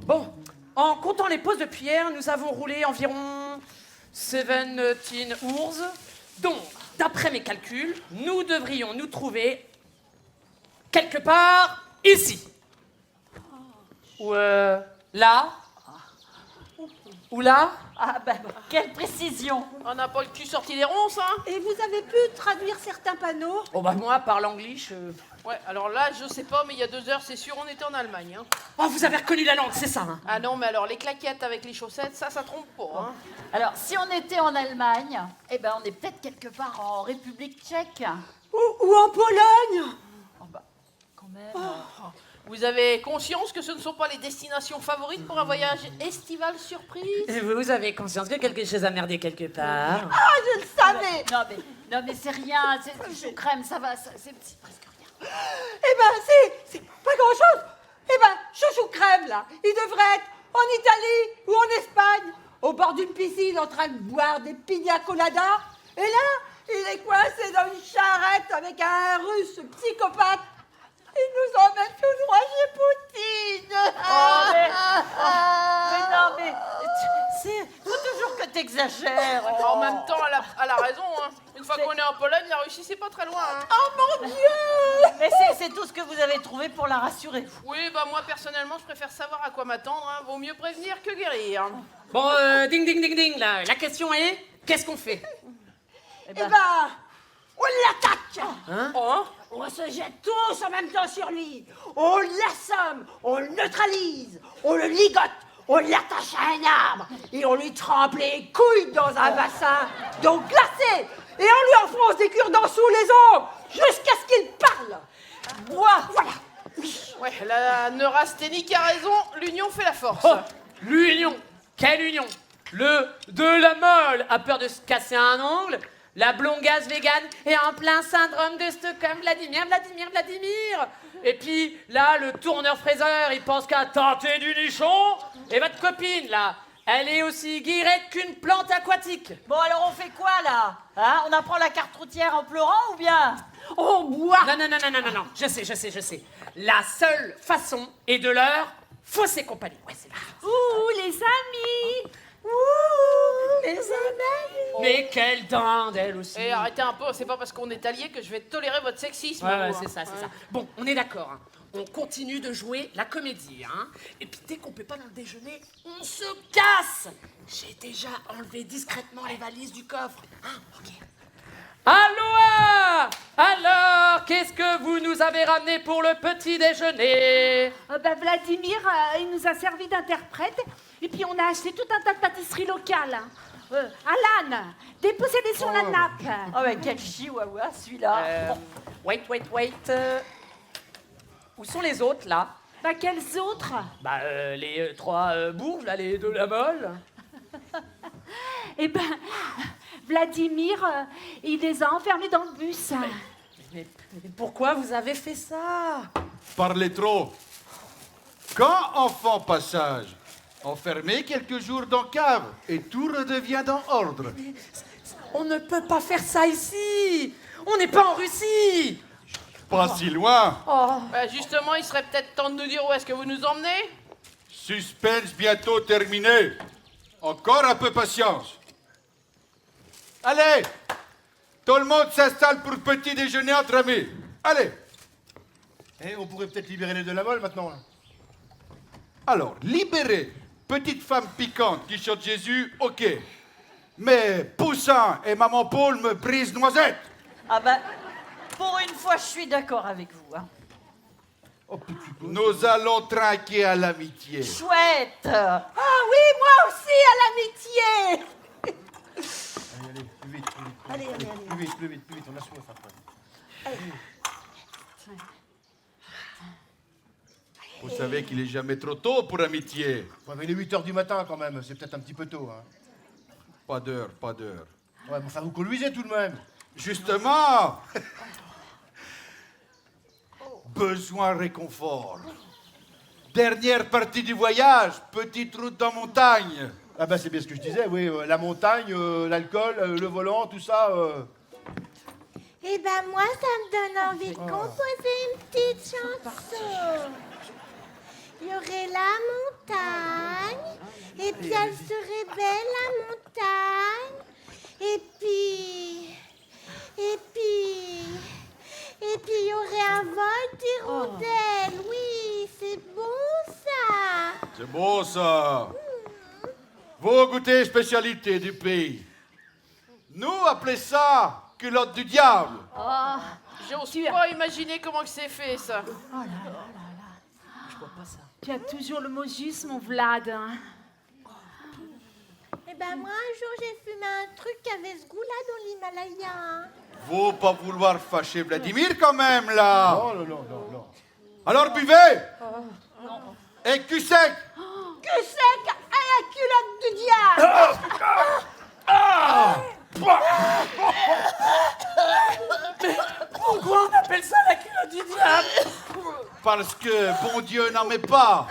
Bon, en comptant les pauses depuis hier, nous avons roulé environ 17 hours. Donc, d'après mes calculs, nous devrions nous trouver quelque part ici. Ou là. Ou là. Ah ben, quelle précision! On n'a pas le cul sorti des ronces, hein? Et vous avez pu traduire certains panneaux? Oh bah moi, par l'anglais, Ouais, alors là, je sais pas, mais il y a 2 heures, c'est sûr, on était en Allemagne, hein. Oh, vous avez reconnu la langue, c'est ça, hein? Ah non, mais alors, les claquettes avec les chaussettes, ça trompe pas, hein. Alors, si on était en Allemagne, eh ben, on est peut-être quelque part en République tchèque. Ou en Pologne? Oh bah, quand même. Vous avez conscience que ce ne sont pas les destinations favorites pour un voyage estival surprise? Et vous avez conscience que quelque chose a merdé quelque part? Ah, je le savais! Non mais c'est rien, c'est chou crème, ça va, c'est presque rien. Eh ben, c'est pas grand-chose. Eh ben, Chouchou Crème, là, il devrait être en Italie ou en Espagne, au bord d'une piscine, en train de boire des pina coladas. Et là, il est coincé dans une charrette avec un Russe psychopathe. Il nous emmène tout droit chez Poutine. Mais non, mais faut toujours que t'exagères. En même temps, elle a raison, hein. Une fois qu'on est en Pologne, la Russie, c'est pas très loin, hein. Oh mon Dieu! Mais c'est tout ce que vous avez trouvé pour la rassurer. Oui, bah moi, personnellement, je préfère savoir à quoi m'attendre, hein. Vaut mieux prévenir que guérir. Bon, ding, ding, ding, ding, là. La question est, qu'est-ce qu'on fait? Eh ben, on l'attaque. Hein? Oh, On se jette tous en même temps sur lui. On l'assomme, on le neutralise, on le ligote, on l'attache à un arbre et on lui trempe les couilles dans un bassin d'eau glacée et on lui enfonce des cure-dents sous les ongles jusqu'à ce qu'il parle. Voilà. ouais, la neurasthénique a raison, l'union fait la force. Oh, l'union. Quelle union? Le de la molle a peur de se casser un ongle. La blongasse végane est en plein syndrome de Stockholm. Vladimir. Et puis, là, le tourneur-fraiseur, il pense qu'à tenter du nichon. Et votre copine, là, elle est aussi guirette qu'une plante aquatique. Bon, alors on fait quoi, là? Hein? On apprend la carte routière en pleurant ou bien on boit? Non. Je sais. La seule façon est de leur fausser compagnie. Ouais, c'est là. Ouh, les amis. Ouh, les amis. Mais quelle dinde, elle aussi. Et arrêtez un peu, c'est pas parce qu'on est alliés que je vais tolérer votre sexisme. Ouais, vous, c'est hein. ça. Bon, on est d'accord, hein. On continue de jouer la comédie, hein. Et puis dès qu'on peut pas dans le déjeuner, on se casse. J'ai déjà enlevé discrètement les valises du coffre. Hein, ok. Aloha! Alors, qu'est-ce que vous nous avez ramené pour le petit déjeuner? Ben, Vladimir, il nous a servi d'interprète et puis on a acheté tout un tas de pâtisseries locales. Alan, déposez-les sur la nappe. Oh, mais quel chihuahua, celui-là. Wait. Où sont les autres, là? Bah, quels autres? Bah, les 3 bourges, là, les 2 la molle. Eh ben, Vladimir, il les a enfermés dans le bus. Mais pourquoi vous avez fait ça? Parlez trop. Quand enfant passage, enfermé quelques jours dans cave et tout redevient dans ordre. On ne peut pas faire ça ici. On n'est pas en Russie. Pas si loin. Oh. Bah, justement, il serait peut-être temps de nous dire où est-ce que vous nous emmenez. Suspense bientôt terminé. Encore un peu patience. Allez, tout le monde s'installe pour le petit déjeuner entre amis. Allez. On pourrait peut-être libérer les de la molle maintenant. Alors, libérez petite femme piquante qui chante Jésus, ok. Mais Poussin et Maman Paul me brisent noisette. Ah ben, pour une fois, je suis d'accord avec vous. Hein. Nous allons trinquer à l'amitié. Chouette. Ah oui, moi aussi, à l'amitié. Allez, plus vite. Allez. Plus vite, on a soif après. Vous savez qu'il est jamais trop tôt pour amitié. Ouais, mais il est 8h du matin quand même, c'est peut-être un petit peu tôt. Hein. Pas d'heure. Ouais, mais enfin, vous conduisez tout de même. Justement. Besoin réconfort. Dernière partie du voyage, petite route dans montagne. Ah bah c'est bien ce que je disais, oui, la montagne, l'alcool, le volant, tout ça. Eh ben moi, ça me donne envie de composer une petite chanson. il y aurait la montagne, et puis elle serait belle, la montagne, et puis il y aurait un vol d'hirondelles. Oui, c'est bon ça. C'est bon ça. Vous goûtez spécialité du pays. Nous appelons ça culotte du diable. J'ose pas imaginer comment que c'est fait, ça. Tu as toujours le mot juste, mon Vlad. Hein. Eh ben moi, un jour, j'ai fumé un truc qui avait ce goût-là dans l'Himalaya. Hein. Faut pas vouloir fâcher Vladimir quand même là. Non, non, non, non, non. Alors buvez. Et cul sec. Que c'est qu'à la culotte du diable? Pourquoi on appelle ça la culotte du diable? Parce que bon Dieu n'en met pas.